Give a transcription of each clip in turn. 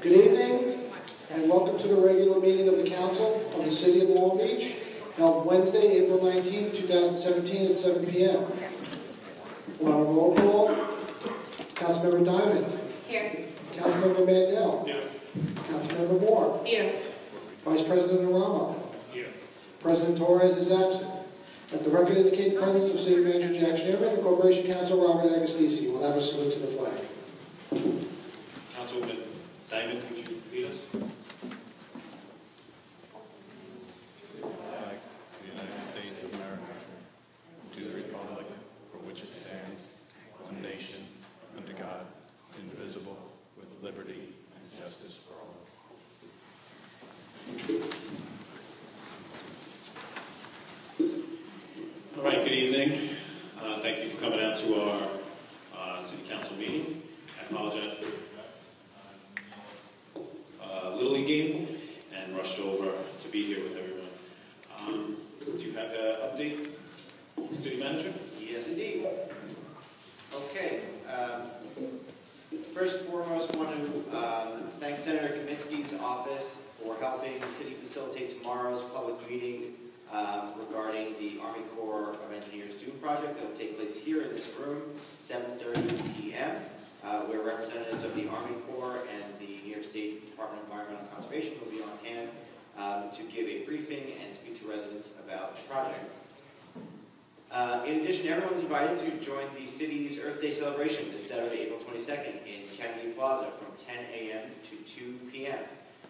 Good evening, and welcome to the regular meeting of the Council of the City of Long Beach, held Wednesday, April 19, 2017 at 7 p.m. We'll have a roll call. Councilmember Diamond. Here. Councilmember Mandel. Here. Councilmember Moore. Here. Vice President Eramo. Here. President Torres is absent. Let the record indicate the presence of City Manager Jack Schnirman and Corporation Counsel Robert Agostisi. We'll have a salute to the flag. Councilman Diamond, would you lead us? Flag of the United States of America, to the republic for which it stands, one nation, under God, indivisible, with liberty and justice for all. All right, good evening. Thank you for coming out to our City Council meeting. I apologize for Little League game and rushed over to be here with everyone. Do you have an update, City Manager? Yes, indeed. Okay. First and foremost, I want to thank Senator Kaminsky's office for helping the city facilitate tomorrow's public meeting regarding the Army Corps of Engineers Dune project that will take place here in this room, 7:30 p.m., where representatives of the Army Corps and the New York State Department of Environmental Conservation will be on hand to give a briefing and speak to residents about the project. In addition, everyone's invited to join the city's Earth Day celebration this Saturday, April 22nd in Kennedy Plaza from 10 a.m. to 2 p.m.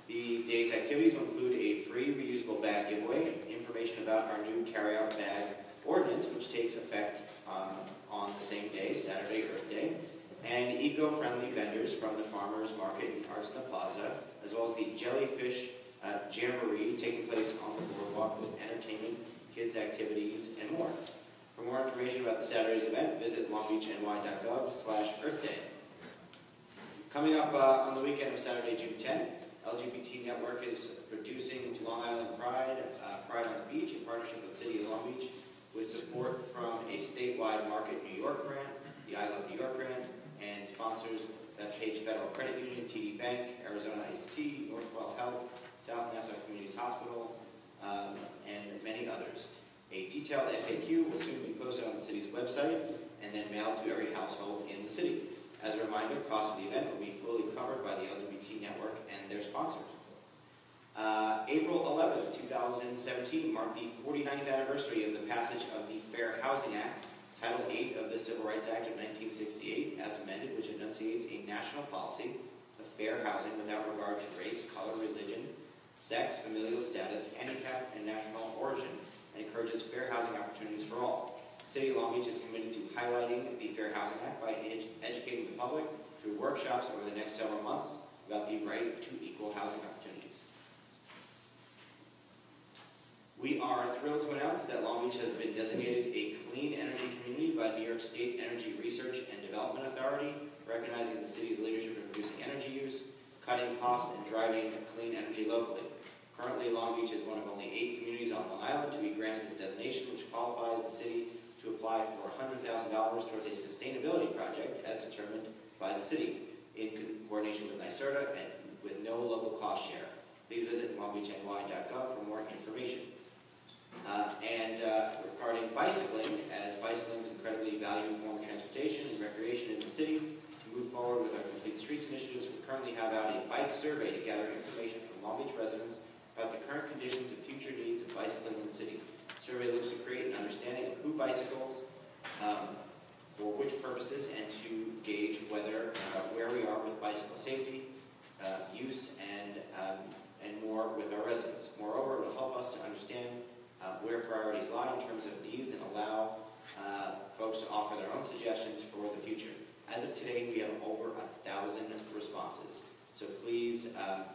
The day's activities will include a free reusable bag giveaway, information about our new carry-out bag ordinance, which takes effect on the same day, Saturday, Earth Day, and eco-friendly vendors from the Farmers Market and Arts in the Plaza, as well as the Jellyfish Jamboree taking place on the boardwalk with entertainment, kids' activities, and more. For more information about the Saturday's event, visit longbeachny.gov/Earth Day. Coming up on the weekend of Saturday, June 10th, LGBT Network is producing Long Island Pride, Pride on the Beach, in partnership with the City of Long Beach, with support from a statewide Market New York grant, the I Love New York grant, and sponsors Page Federal Credit Union, TD Bank, Arizona Iced Tea, Northwell Health, South Nassau Communities Hospital, and many others. A detailed FAQ will soon be posted on the city's website and then mailed to every household in the city. As a reminder, cost of the event will be fully covered by the LGBT Network and their sponsors. April 11th, 2017 marked the 49th anniversary of the passage of the Fair Housing Act, Title 8 of the Civil Rights Act of 1968, as amended, which enunciates a national policy of fair housing without regard to race, color, religion, sex, familial status, handicap, and national origin, and encourages fair housing opportunities for all. The City of Long Beach is committed to highlighting the Fair Housing Act by educating the public through workshops over the next several months about the right to equal housing opportunities. We are thrilled to announce that Long Beach has been designated a clean energy community by New York State Energy Research and Development Authority, recognizing the city's leadership in reducing energy use, cutting costs, and driving clean energy locally. Currently, Long Beach is one of only 8 communities on Long Island to be granted this designation, which qualifies the city to apply for $100,000 towards a sustainability project as determined by the city in coordination with NYSERDA and with no local cost share. Please visit longbeachny.gov for more information. Regarding bicycling, as bicycling is an incredibly valuable form of transportation and recreation in the city, to move forward with our Complete Streets initiatives, we currently have out a bike survey to gather information from Long Beach residents about the current conditions and future needs of bicycling in the city. The survey looks to create an understanding of who bicycles, for which purposes, and to gauge where we are with bicycle safety, use, and more with our residents. Moreover, it will help us to understand where priorities lie in terms of needs and allow folks to offer their own suggestions for the future. As of today, we have over 1,000 responses. So please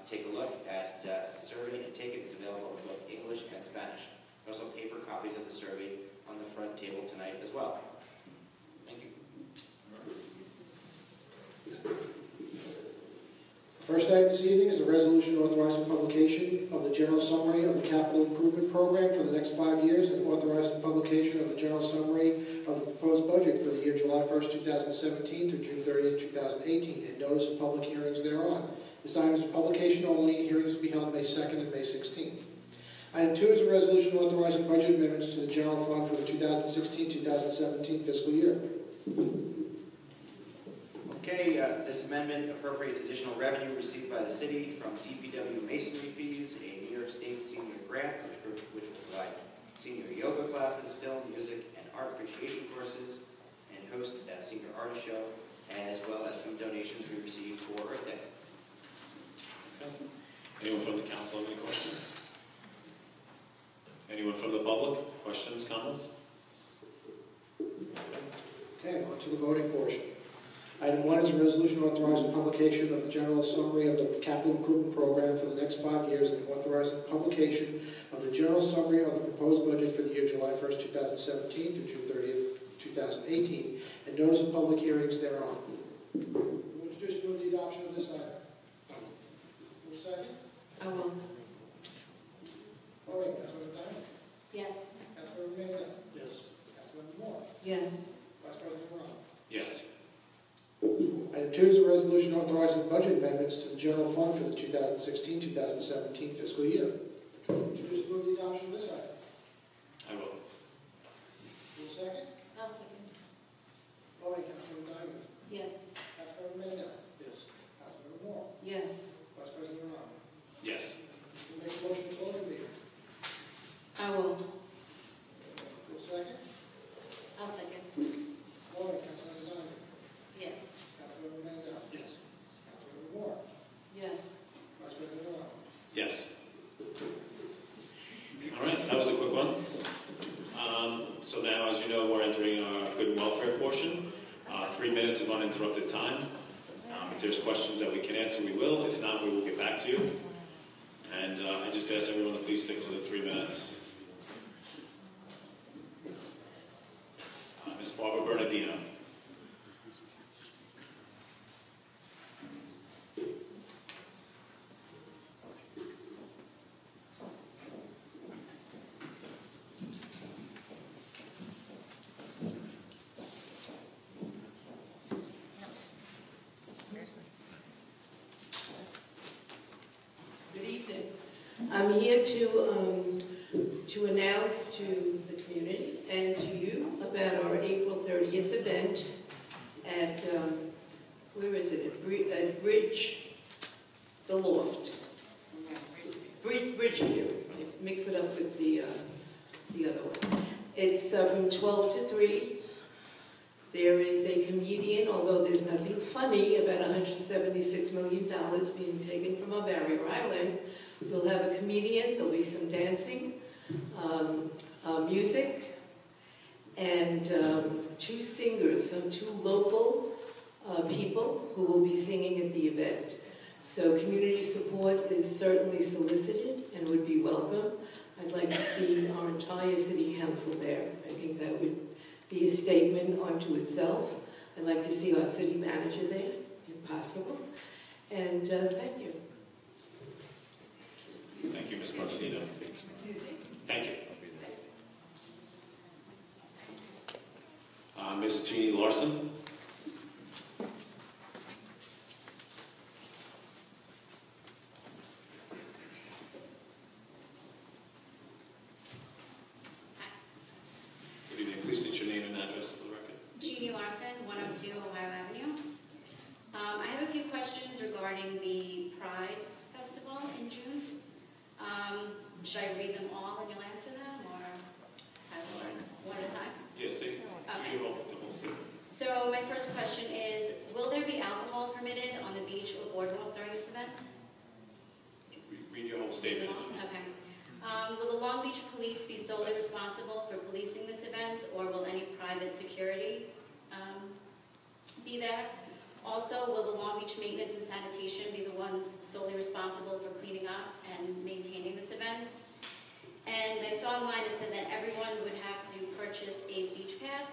take a look at the survey and take it. It's available in both English and Spanish. There's also paper copies of the survey on the front table tonight as well. Thank you. First item this evening is a resolution authorizing publication of the general summary of the capital improvement program for the next 5 years and authorizing publication of the general summary of the proposed budget for the year July 1st, 2017 through June 30th, 2018, and notice of public hearings thereon. This item is publication only. Hearings will be held May 2nd and May 16th. Item 2 is a resolution authorizing budget amendments to the general fund for the 2016-2017 fiscal year. Okay, this amendment appropriates additional revenue received by the city from DPW masonry fees, a New York State senior grant, which will provide senior yoga classes, film, music, and art appreciation courses, and host a senior artist show, as well as some donations we received for Earth Day. Okay. Anyone from the council have any questions? Anyone from the public? Questions, comments? Okay, on to the voting portion. Item 1 is a resolution authorizing publication of the general summary of the capital improvement program for the next 5 years and authorizing publication of the general summary of the proposed budget for the year July 1st, 2017 to June 30th, 2018, and notice of public hearings thereon. Would you just move the adoption of this item? Who's second? I will. All right, Councilmember Diamond? Yes. Councilmember Mandel? Yes. Councilmember Moore? Yes. Vice President Eramo? Yes. Item 2 is a resolution authorizing budget amendments to the general fund for the 2016-2017 fiscal year. Would you just move the adoption of this item? I will. Who's second? I'll second. All right, Councilmember Diamond? Yes. Councilmember Mandel? Yes. Councilmember Moore? Yes. Vice President Eramo? Yes. Will make a motion to close the meeting. I will. Who's second? I'll second. All right, Councilmember Diamond? Yes. Councilmember Mandel? Yes. Councilmember Moore? Yes. Vice President Eramo? Yes. All right, that was a quick one. So now, as you know, we're entering our good and welfare portion. 3 minutes of uninterrupted time. If there's questions that we can answer, we will. If not, we will get back to you. And I just ask everyone to please stick to the 3 minutes. Ms. Barbara Bernardino. Good evening. I'm here to announce to the community and to you about our April 30th event at, where is it? At Bridge, the Loft. Bridgeview. Mix it up with the other one. It's from 12 to 3. There is a comedian, although there's nothing funny about $176 million being taken from our barrier island. We'll have a comedian, there'll be some dancing, music, and 2 singers, some 2 local people who will be singing at the event. So community support is certainly solicited and would be welcome. I'd like to see our entire city council there. I think that would be a statement unto itself. I'd like to see our city manager there, if possible. And thank you. Thank you, Ms. Martinino. Thank you. Ms. Jeannie Larson. Good evening. Please state your name and address for the record. Jeannie Larson, 102 Ohio Avenue. I have a few questions regarding the Pride Festival in June. Should I read them all and you'll answer them, or one at a time? Yes, see. Okay. You So my first question is, will there be alcohol permitted on the beach or boardwalk during this event? read your whole statement. Okay. Will the Long Beach Police be solely responsible for policing this event, or will any private security be there? Also, will the Long Beach Maintenance and Sanitation be the ones solely responsible for cleaning up and maintaining this event? And I saw online it said that everyone would have to purchase a beach pass.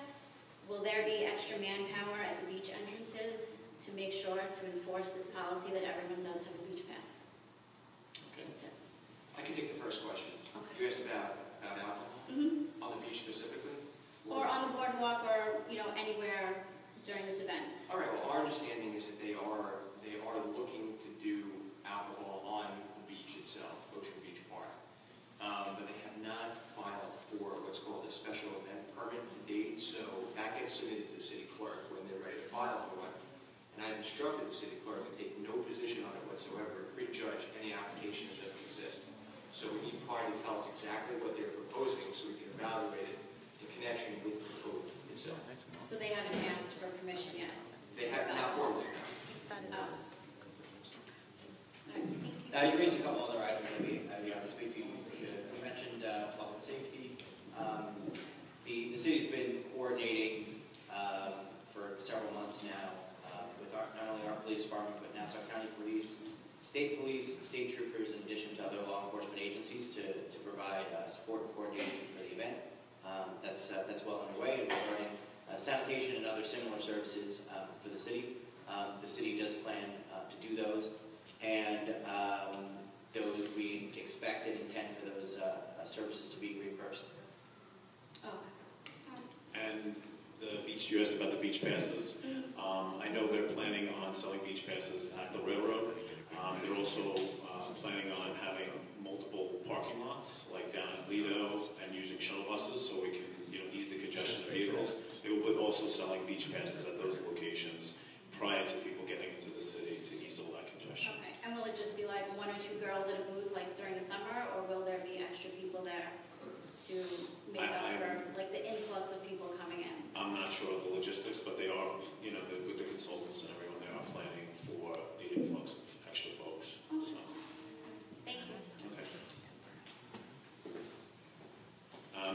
Will there be extra manpower at the beach entrances to make sure to enforce this policy that everyone does have a beach pass? Okay. That's it. I can take the first question. Okay. You asked about alcohol on the beach specifically? Or on the boardwalk, or anywhere during this event. All right. Well, our understanding is that they are looking to do alcohol on the beach itself, Ocean Beach Park, but they have not filed for what's called a special event permit to date. So that gets submitted to the city clerk when they're ready to file for one. And I've instructed the city clerk to take no position on it whatsoever, prejudge any application that doesn't exist. So we need party to tell us exactly what they're proposing so we can evaluate it in connection with the proposal itself. So they haven't asked for permission yet. They have not formally. Oh. Now, you raised a couple other items that we have to speak to. You mentioned public safety. The city's been coordinating for several months now with not only our police department, but Nassau County Police, state troopers, in addition to other law enforcement agencies to provide support and coordination for the event. That's well underway. And regarding sanitation and other similar services for the city does plan to do those. And those we expect and intend for those services to be reimbursed. Oh. And the beach, you asked about the beach passes. I know they're planning on selling beach passes at the railroad. They're also planning on having multiple parking lots, like down at Lido, and using shuttle buses so we can ease the congestion of vehicles. They will be also selling beach passes at those locations prior to people getting into the city to ease all that congestion. Okay. And will it just be like 1 or 2 girls at a booth like during the summer, or will there be extra people there to make up for like the influx of people coming in? I'm not sure of the logistics, but they are, with the consultants and everyone, they are planning for the influx of extra folks. So, Thank you. okay.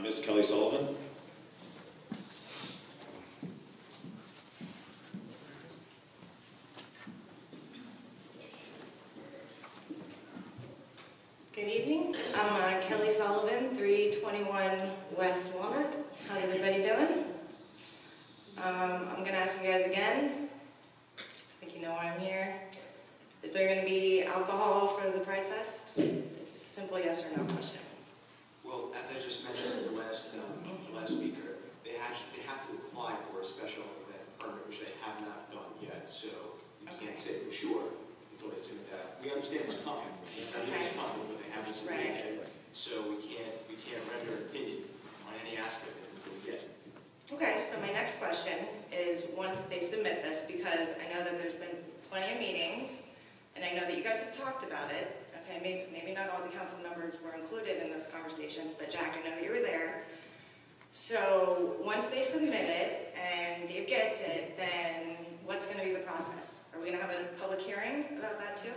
Ms. Kelly Sullivan. Good evening. I'm Kelly Sullivan, 321 West Walnut. How's everybody doing? I'm going to ask you guys again. I think you know why I'm here. Is there going to be alcohol for the Pride Fest? It's a simple yes or no question. Well, as I just mentioned in the last speaker, they have to apply for a special event permit, which they have not done yet. So you can't say for sure until they submit that. We understand it's coming. It's coming, but they haven't submitted it. So we can't render an opinion on any aspect of it until we get it. Okay, so my next question is once they submit this, because I know that there's been plenty of meetings, and I know that you guys have talked about it. Okay, maybe not all the council conversations, but Jack, I know you were there. So once they submit it and Dave gets it, then what's going to be the process? Are we going to have a public hearing about that too?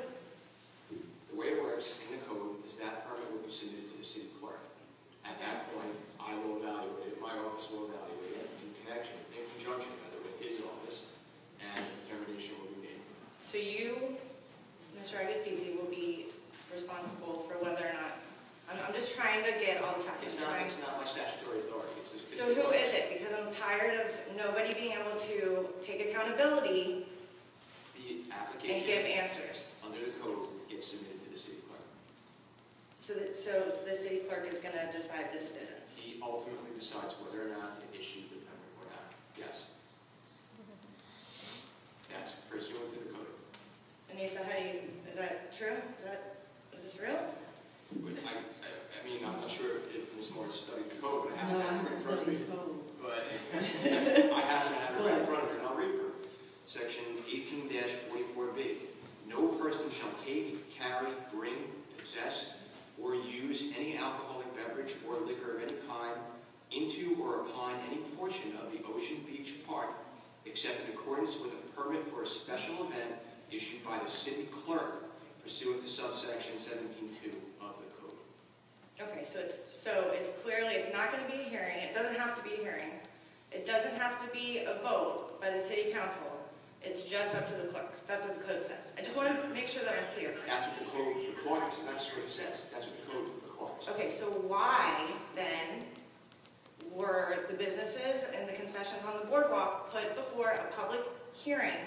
The way it works in the code is that permit will be submitted to the city clerk. At that point, I will evaluate it, my office will evaluate it in conjunction rather with his office, and a determination will be made. So you, Mr. Agostisi, will be responsible for whether or not, I'm just trying to get all the facts. It's not my statutory authority. So who is it? Because I'm tired of nobody being able to take accountability The and application give answers. under the code gets submitted to the city clerk. So the city clerk is going to decide the decision. He ultimately decides whether or not to issue the permit or not. Yes. That's pursuant to the code. Anissa, is that true? Is this real? I mean, I'm not sure if Ms. Morris studied the code, but I happen to have it right in front of me. But I happen to have it right in front of her, and I'll read for her. Section 18-44B. No person shall take, carry, bring, possess, or use any alcoholic beverage or liquor of any kind into or upon any portion of the Ocean Beach Park, except in accordance with a permit for a special event issued by the city clerk pursuant to subsection 17.2 of the code. Okay, so it's clearly, it's not going to be a hearing. It doesn't have to be a hearing. It doesn't have to be a vote by the city council. It's just up to the clerk. That's what the code says. I just want to make sure that I'm clear. That's what the code requires, and that's what it says. That's what the code requires. Okay, so why then were the businesses and the concessions on the boardwalk put before a public hearing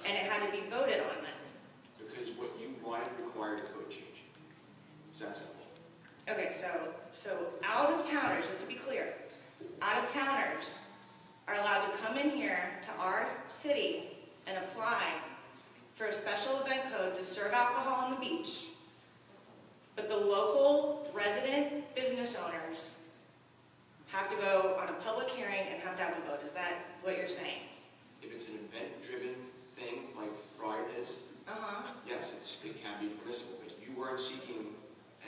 and it had to be voted on then? Because what you wanted required a code change. It's that simple. Okay, so out-of-towners, just to be clear, out-of-towners are allowed to come in here to our city and apply for a special event code to serve alcohol on the beach. But the local resident business owners have to go on a public hearing and have to have a vote. Is that what you're saying? If it's an event-driven thing, like Pride is, yes, it can be permissible, but you weren't seeking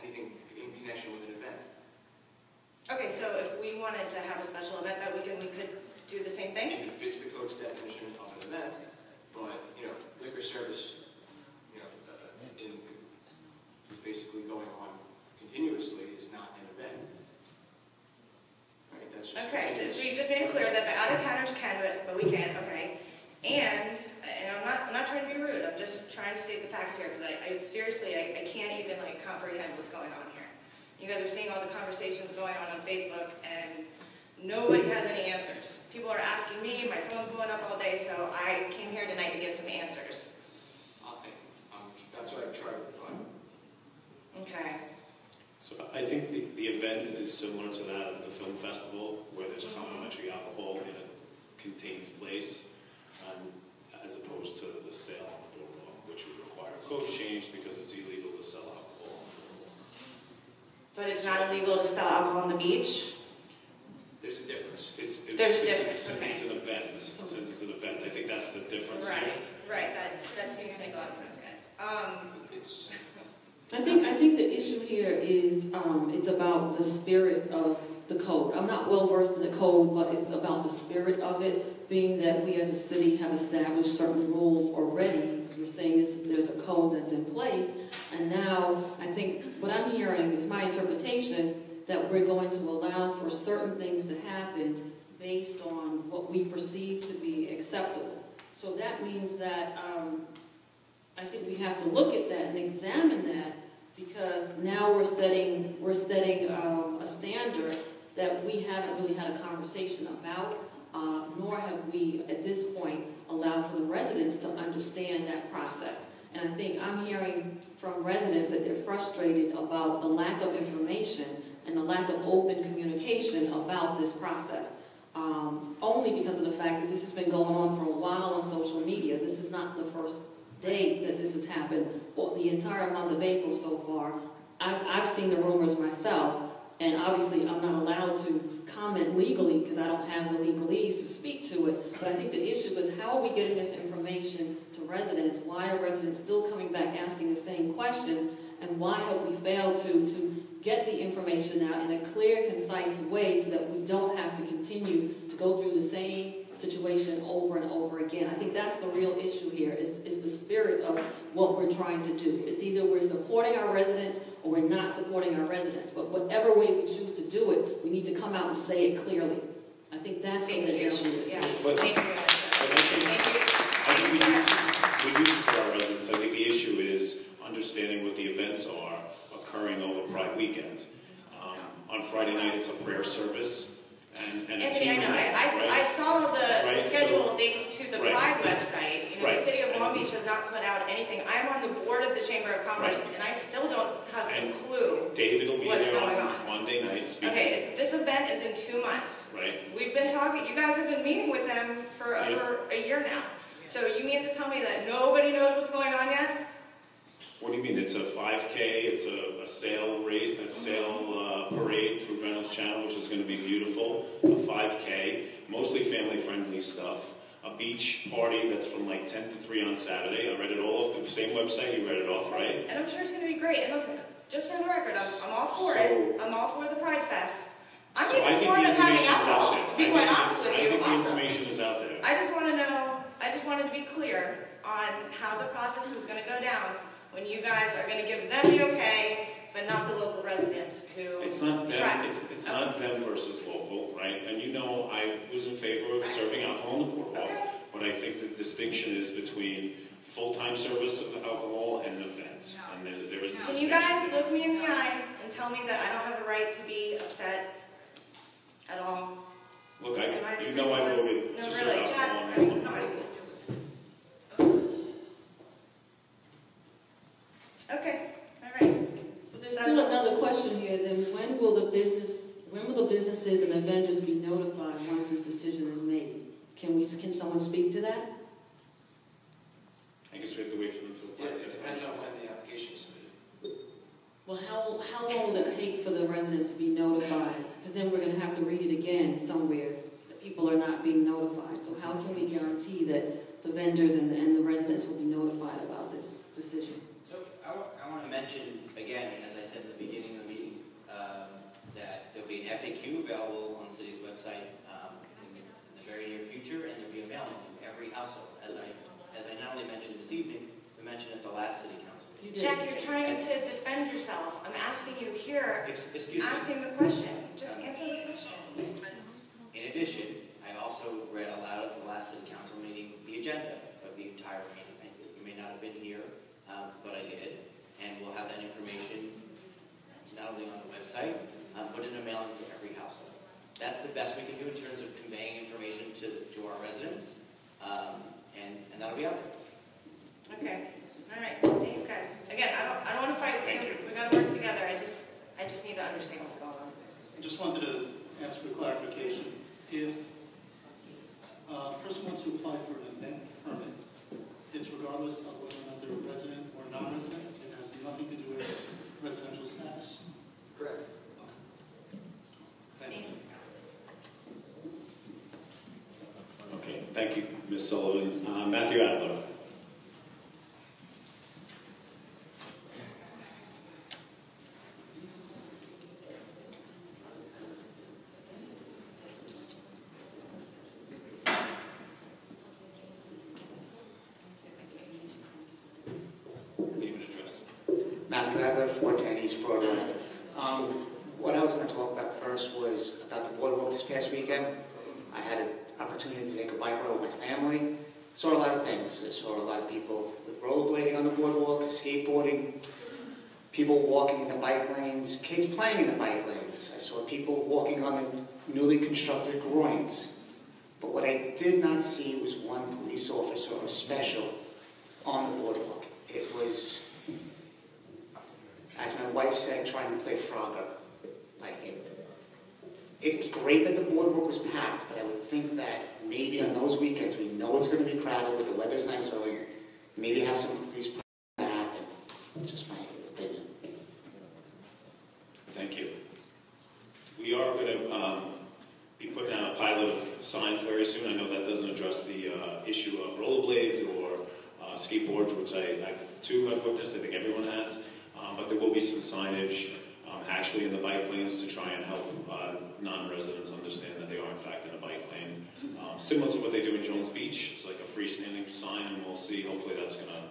anything in connection with an event. Okay, so if we wanted to have a special event that weekend, we could do the same thing? It fits the code's definition of an event, but, liquor service, is basically going on continuously is not an event. Right? That's just Okay, so you just made it clear that the out-of-towners can do it, but we can't, okay. And I'm not trying to be rude, I'm just trying to state the facts here, because I seriously can't even comprehend what's going on here. You guys are seeing all the conversations going on Facebook, and nobody has any answers. People are asking me, my phone's blowing up all day, so I came here tonight to get some answers. That's what I tried to find. Okay. So I think the event is similar to that of the film festival, where there's complimentary alcohol in a contained place, as opposed to the sale on the boardwalk, which would require a code change because it's illegal to sell alcohol. But it's not illegal to sell alcohol on the beach? There's a difference. There's a difference, Since okay. it's an event, I think that's the difference here. Right, that seems to make a lot of sense, guys. I think the issue here is it's about the spirit of the code. I'm not well versed in the code, but it's about the spirit of it, being that we as a city have established certain rules already. As you're saying, there's a code that's in place, and now I think what I'm hearing is my interpretation that we're going to allow for certain things to happen based on what we perceive to be acceptable. So that means that I think we have to look at that and examine that, because now we're setting a standard that we haven't really had a conversation about, nor have we at this point allowed for the residents to understand that process. And I think I'm hearing from residents that they're frustrated about the lack of information and the lack of open communication about this process. Only because of the fact that this has been going on for a while on social media. This is not the first day that this has happened, or the entire month of April so far. I've seen the rumors myself, and obviously I'm not allowed to comment legally because I don't have the legalese to speak to it, but I think the issue is how are we getting this information to residents? Why are residents still coming back asking the same questions, and why have we failed to get the information out in a clear, concise way so that we don't have to continue to go through the same situation over and over again. I think that's the real issue here, is the spirit of what we're trying to do. It's either we're supporting our residents or we're not supporting our residents. But whatever way we choose to do it, we need to come out and say it clearly. I think that's what the issue is. Yeah. But- Thank you. I think we do support our residents. I think the issue is understanding what the events are occurring over Pride weekend. On Friday night, it's a prayer service. And a Anthony, team I know. event, I saw the Right, schedule dates to the right. Pride website. You know, the Right. city of Long Beach has not put out anything. I'm on the board of the Chamber of Commerce, Right. and I still don't have And a clue. David will be What's there going on on? Monday night speaking. Okay, this event is in 2 months. Right? We've been talking, you guys have been meeting with them for Yeah. over a year now. So you mean to tell me that nobody knows what's going on yet? What do you mean? It's a 5K, it's a sale rate, a sale parade through Reynolds Channel, which is going to be beautiful. A 5K, mostly family-friendly stuff. A beach party that's from like 10 to 3 on Saturday. I read it all off the same website. You read it off, right? And I'm sure it's going to be great. And listen, just for the record, I'm all for So- it. I'm all for the Pride Fest. I'm So I even think for the them having information is out alcohol, there. to be quite honest with I you. think the Also, information is out there. I just want to know, I just wanted to be clear on how the process was going to go down when you guys are going to give them the okay, but not the local residents who It's not them. track. It's not them versus local, right? And you know, I was in favor of serving alcohol on the boardwalk, but I think the distinction is between full-time service of alcohol and events. And there is a Can you distinction. guys look me in the eye and tell me that I don't have a right to be upset at all? Look, Am I you know I voted No, to really, serve alcohol Jack, on I the mean, no, boardwalk. Okay, all right. So there's still another question here, then when will the businesses and the vendors be notified once this decision is made? Can someone speak to that? I guess we have to wait for them to apply. It depends on when the application is submitted. Well, how long will it take for the residents to be notified? Because then we're going to have to read it again somewhere, that people are not being notified. So how can we guarantee that the vendors and the residents will be notified about this decision? So I want to mention, again, as I said at the beginning of the meeting, that there'll be an FAQ available on the city's website in the very near future, and there'll be a mailing to every household. As I not only mentioned this evening, but mentioned at the last city council meeting. Jack, you're trying to defend yourself. I'm asking you here, Excuse me. asking the question. Just answer the question. In addition, I also read aloud at the last city council meeting the agenda of the entire meeting. You may not have been here, but I did. And we'll have that information not only on the website, but in a mailing to every household. That's the best we can do in terms of conveying information to our residents. And that'll be out there. Okay. All right. Thanks, guys. Again, I don't want to fight with you. We got to work together. I just need to understand what's going on. I just wanted to ask for clarification. If a person wants to apply for an event permit, it's regardless of whether or not they're a resident or non-resident? It has nothing to do with residential status? Correct. Okay, thank you, Ms. Sullivan. Matthew Adler. Name and address. Matthew Adler, 410 East Broadway. What I was going to talk about first was about the boardwalk this past weekend. I had an opportunity to take a bike ride with my family. Saw a lot of things. I saw a lot of people with rollerblading on the boardwalk, skateboarding, people walking in the bike lanes, kids playing in the bike lanes. I saw people walking on the newly constructed groins. But what I did not see was one police officer or special on the boardwalk. It was, as my wife said, trying to play Frogger. It's great that the boardwalk was packed, but I would think that maybe on those weekends, we know it's going to be crowded, but the weather's nice early, maybe have some police to happen. Just my opinion. Thank you. We are going to be putting out a pilot of signs very soon. I know that doesn't address the issue of rollerblades or skateboards, which I too have witnessed. I think everyone has. But there will be some signage actually in the bike lanes to try and help non-residents understand that they are in fact in a bike lane. Similar to what they do in Jones Beach, it's like a freestanding sign, and we'll see, hopefully that's going to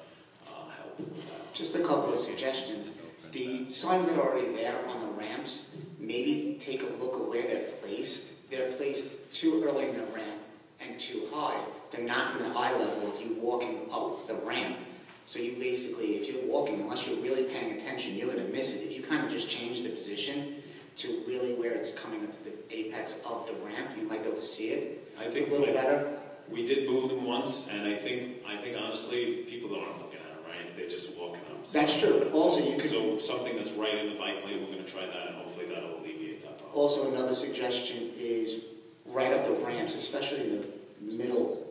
help with that. Just a couple of suggestions. The signs that are already there on the ramps, maybe take a look at where they're placed. They're placed too early in the ramp and too high. They're not in the eye level if you're walking up the ramp. So you basically, if you're walking, unless you're really paying attention, you're going to miss it. If you kind of just change the position to really where it's coming into the apex of the ramp, you might be able to see it I think a little better. We did move them once, and I think honestly, people aren't looking at it, right? They're just walking up. That's true, but also you could... So something that's right in the bike lane, we're going to try that, and hopefully that'll alleviate that problem. Also, another suggestion is right up the ramps, especially in the middle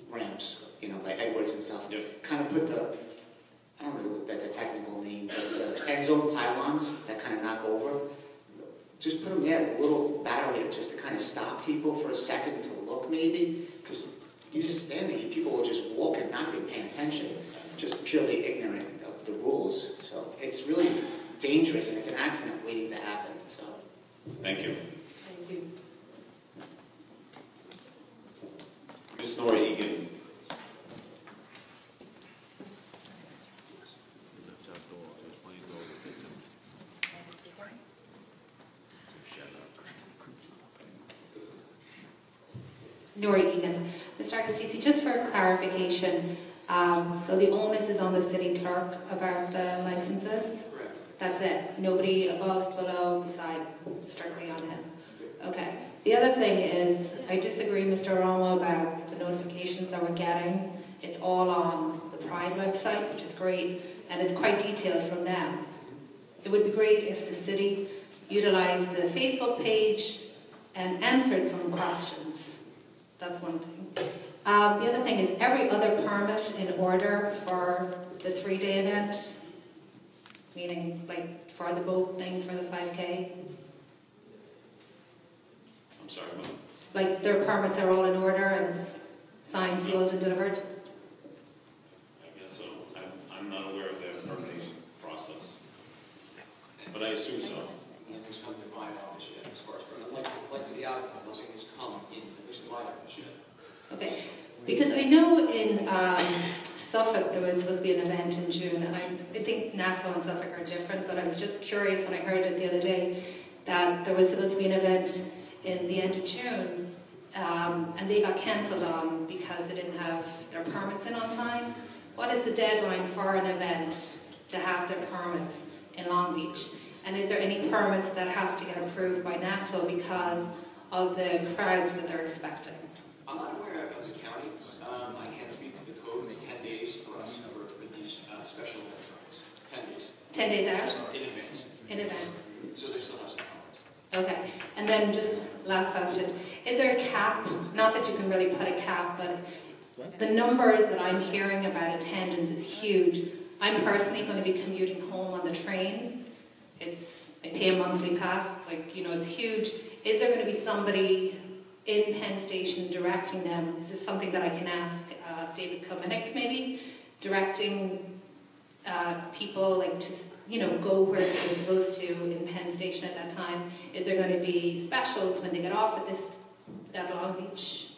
ramps, you know, by Edwards and stuff. Yep. Kind of put the, I don't know what the technical name, but the end zone pylons that kind of knock over. Just put them there as a little barrier just to kind of stop people for a second to look maybe, because you just stand there, people will just walk and not be paying attention, just purely ignorant of the rules. So it's really dangerous and it's an accident waiting to happen. So Thank you. Thank you. Ms. Nora Egan. Nora Egan. Mr. Agostisi, just for clarification, so the onus is on the city clerk about the licenses? Correct. That's it? Nobody above, below, beside, strictly on him? Okay. The other thing is, I disagree, Mr. Eramo, about the notifications that we're getting. It's all on the Pride website, which is great, and it's quite detailed from them. It would be great if the city utilized the Facebook page and answered some questions. That's one thing. The other thing is every other permit in order for the 3-day event, meaning like for the boat thing for the 5K. I'm sorry, what? Like their permits are all in order and it's signed, sealed, and delivered. I guess so. I'm not aware of their permitting process, but I assume so. And it's come to my office yet, as far as, like to the outcome, nothing has come in, at least to my office yet. Okay, because I know in Suffolk there was supposed to be an event in June, and I think Nassau and Suffolk are different, but I was just curious when I heard it the other day that there was supposed to be an event in the end of June, and they got cancelled on because they didn't have their permits in on time. What is the deadline for an event to have their permits in Long Beach? And is there any permits that has to get approved by Nassau because of the crowds that they're expecting? I'm not aware of the county. I can't speak to the code. It's 10 days for us for these special events. 10 days. 10 days out? In advance. In advance. So they still have some time. Okay, and then just last question. Is there a cap? Not that you can really put a cap, but the numbers that I'm hearing about attendance is huge. I'm personally going to be commuting home on the train. I pay a monthly pass, it's huge. Is there going to be somebody in Penn Station directing them? Is this something that I can ask David Komenik maybe? Directing people to go where they're supposed to in Penn Station at that time? Is there going to be specials when they get off at Long Beach?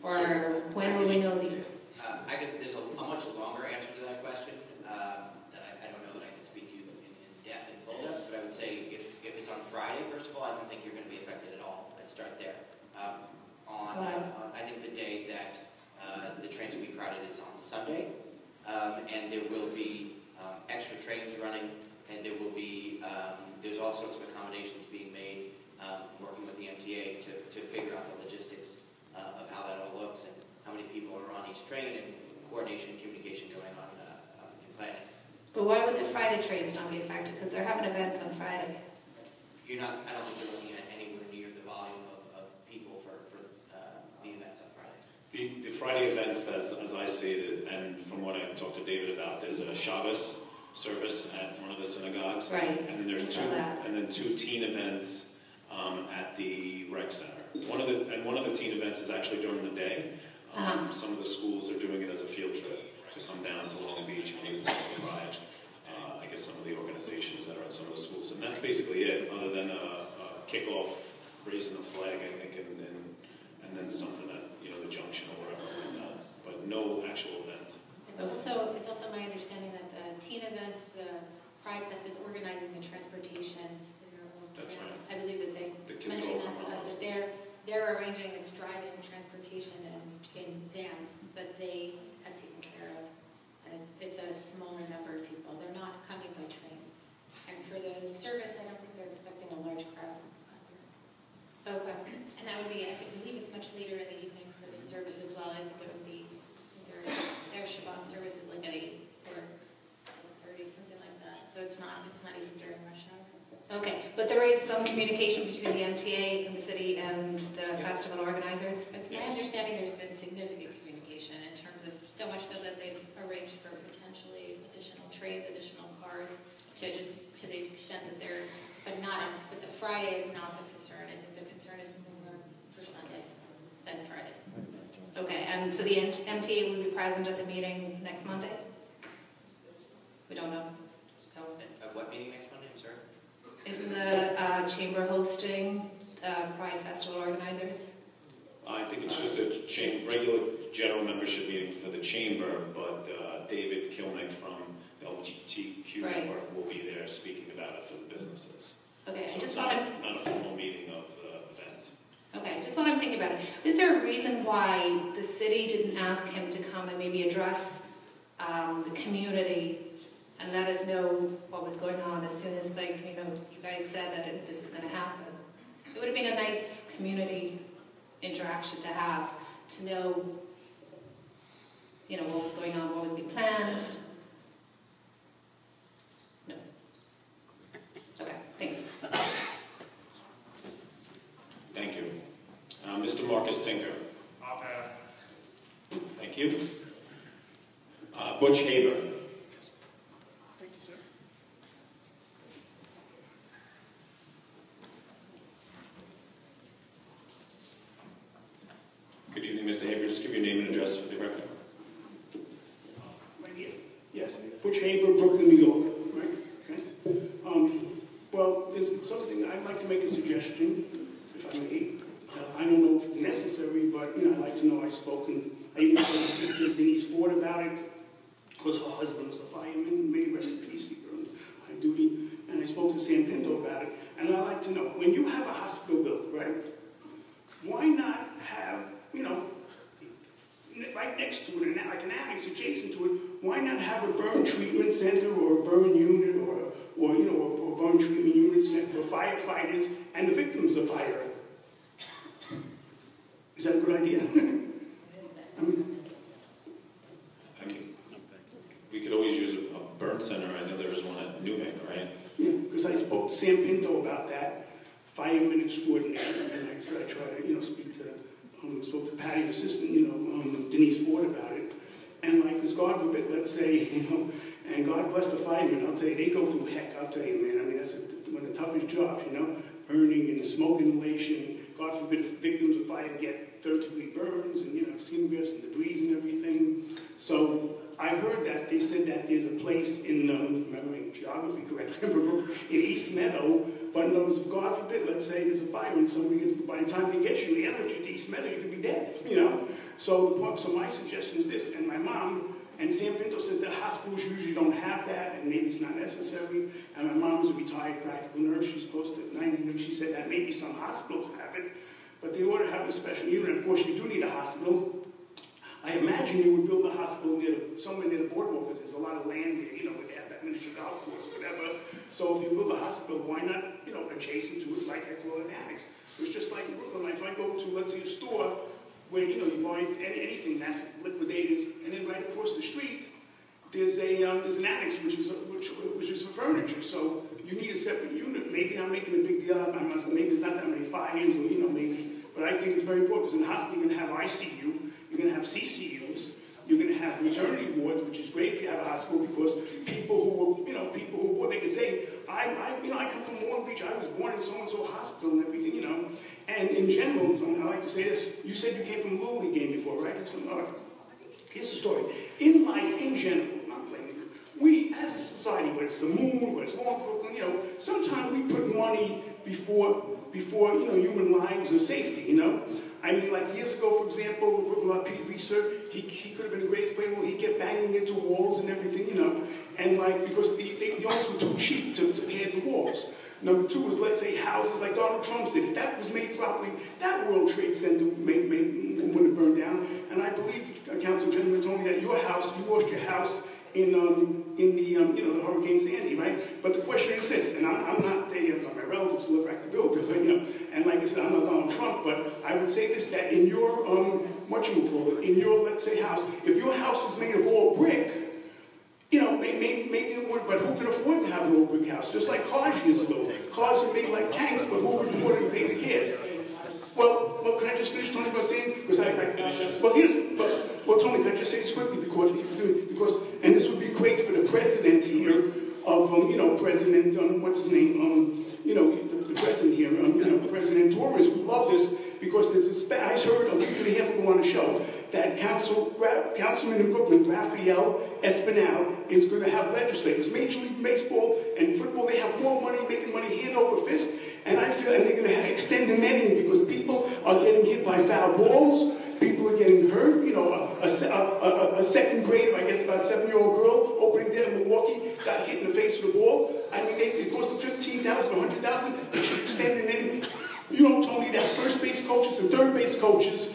Or when will we know the... There's a much longer answer to that question that I don't know that I can speak to in depth and full depth, but I would say if it's on Friday, first of all, I don't think you're going to be affected at all. Let's start there. I think the day that the trains will be crowded is on Sunday, and there will be extra trains running, and there will be there's all sorts of accommodations being made, working with the MTA to figure out the logistics of how that all looks and how many people are on each train and coordination and communication going on in planning. But why would the Friday trains not be affected? Because they're having events on Friday. I don't think you're looking at anywhere near the volume of people for the events on Friday. The Friday events, as I see it, and from what I've talked to David about, there's a Shabbos service at one of the synagogues. Right. And then there's two teen events at the rec center. One of the teen events is actually during the day. Some of the schools are doing it as a field trip to come down to Long Beach and maybe take a ride. I guess some of the organizations that are in some of the schools. And that's basically it, other than a kickoff, raising the flag, I think, and then something at, the junction or wherever like that. But no actual event. It's also my understanding that the teen events, the Pride Fest is organizing the transportation. That's right. I believe that they The kids mentioned all that come to on us, that buses. they're arranging its drive-in transportation and in vans that they have taken care of. And it's a smaller number of people. They're not coming by train. And for the service, I don't think they're expecting a large crowd. Okay. And that would be, I believe it's much later in the evening for the service as well. I think it would be their Shabbat service is like at 8 or 30, something like that. So it's not even during rush hour. Okay, but there is some communication between the MTA and the city and the festival organizers. It's my understanding there's been significant communication in terms of so much so that they've arranged for potentially additional trains, additional cars to the extent that they're, but the Friday is not the concern. I think the concern is more for Sunday than Friday. Okay, and so the MTA will be present at the meeting next Monday? We don't know. So, What meeting next Monday, I'm sorry? isn't the chamber hosting Pride Festival organizers? I think it's just a regular general membership meeting for the chamber, but David Kilnick from the LGBTQ network will be there speaking about it for the businesses. Okay, So I just it's want not a formal meeting of the event. Okay, just what I'm thinking about. Is there a reason why the city didn't ask him to come and maybe address the community and let us know what was going on as soon as, you guys said that this is going to happen? It would have been a nice community interaction to have, to know, what was going on, what was being planned. No. Okay, thanks. Thank you. Mr. Marcus Tinker. I'll pass. Thank you. Butch Haber. Thank you, sir. Good evening, Mr. Haber. Just give your name and address for the record. Right here? Yes. Butch Haber, Brooklyn, New York. Right? Okay. Well, there's something, I'd like to make a suggestion, if I may. I don't know if it's necessary, but, I'd like to know, I even spoke to Denise Ford about it, because her husband was a fireman, may rest in peace, he burned high duty, and I spoke to Sam Pinto about it, and I'd like to know, when you have a hospital built, right, why not have, right next to it, like an annex adjacent to it, why not have a burn treatment center or a burn unit or a burn treatment unit for firefighters and the victims of fire? Is that a good idea? We could always use a burn center. I know there is one at Newman, right? Yeah, because I spoke to Sam Pinto about that, fireman extraordinaire, and I tried to, speak to, spoke to Patty's assistant, Denise Ford about it. And because God forbid, let's say, and God bless the firemen, I'll tell you, they go through heck, I'll tell you, man. That's one of the toughest jobs, burning and smoke inhalation. God forbid if victims of fire get third-degree burns and, skin bursts and debris and everything. So I heard that they said that there's a place in, remembering geography correctly, in East Meadow, but in other words, if God forbid, let's say there's a fire and somebody gets, by the time they get you, the energy to East Meadow, you could be dead, So my suggestion is this, and my mom, and Sam Pinto says that hospitals usually don't have that, and maybe it's not necessary. And my mom was a retired practical nurse. She's close to 90. She said that maybe some hospitals have it, but they ought to have a special unit. Of course, you do need a hospital. I imagine you would build a hospital somewhere near the boardwalk, because there's a lot of land there, where they have that miniature golf course, whatever. So if you build a hospital, why not, adjacent to it, like I call it an annex? It's just like in Brooklyn. Like if I go to, let's say, a store, where, you buy anything that's liquidators, and then right across the street, there's an annex which is for furniture. So you need a separate unit. Maybe I'm making a big deal out of it. Maybe there's not that many fires, or maybe. But I think it's very important, because in the hospital you're going to have ICU, you're going to have CCUs, you're going to have maternity wards, which is great if you have a hospital, because people who they can say, I come from Long Beach, I was born in so-and-so hospital and everything, And in general, I like to say this, you said you came from a Little League game before, right? So, here's the story. In life, in general, I'm playing, we, as a society, whether it's the Moon, whether it's Long Brooklyn, sometimes we put money before human lives or safety, I mean, like years ago, for example, Pete Reeser, he could have been the greatest player. Well, he'd get banging into walls and everything, and like, because the owners were too cheap to add the walls. Number two was, let's say, houses like Donald Trump said. If that was made properly, that World Trade Center would have burned down. And I believe, Counsel gentleman told me that your house, you lost your house in the Hurricane Sandy, right? But the question is this, and I'm not my relatives live right the building, but and like I said, I'm not Donald Trump, but I would say this, that in your in your, let's say, house, if your house was made of all brick, maybe it would, but who could afford to have an old brick house? Just like cars years ago. Cars were made like tanks, but who could afford to pay the gas? Well, can I just finish, Tony, by saying? Because Tony, can I just say this quickly? Because, and this would be great for the president here of, President, what's his name? The president here, President Torres would love this because there's this, I heard a week and a half ago on a show that Councilman in Brooklyn, Raphael Espinal, is going to have legislators. Major League Baseball and football, they have more money, making money hand over fist, and I feel that they're going to extend the netting because people are getting hit by foul balls, people are getting hurt. A second grader, I guess about a 7-year-old girl, opening day in Milwaukee, got hit in the face with a ball. I mean, it costs them $15,000 or $100,000. They should extend the netting. Tony, that first base coaches and third base coaches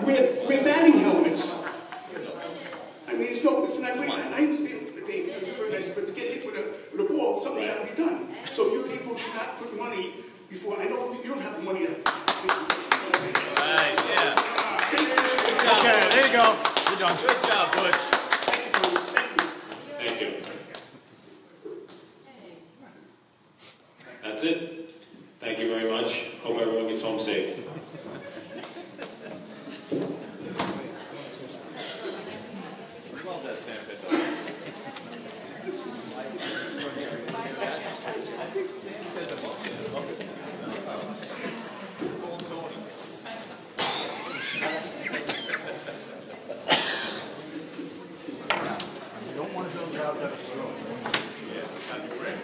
wear batting helmets. I mean, it's not great. I understand that but to get hit with a ball, something has to be done. So you people should not put money before. I know you don't have the money to. Right, yeah. Okay, there you go. You're done. Good job, Butch. Thank you. That's it. Thank you very much. Hope everyone gets home safe. Well done, Sam. I think Sam said the most. You don't want to build a house out of stone. Yeah, that'd be great.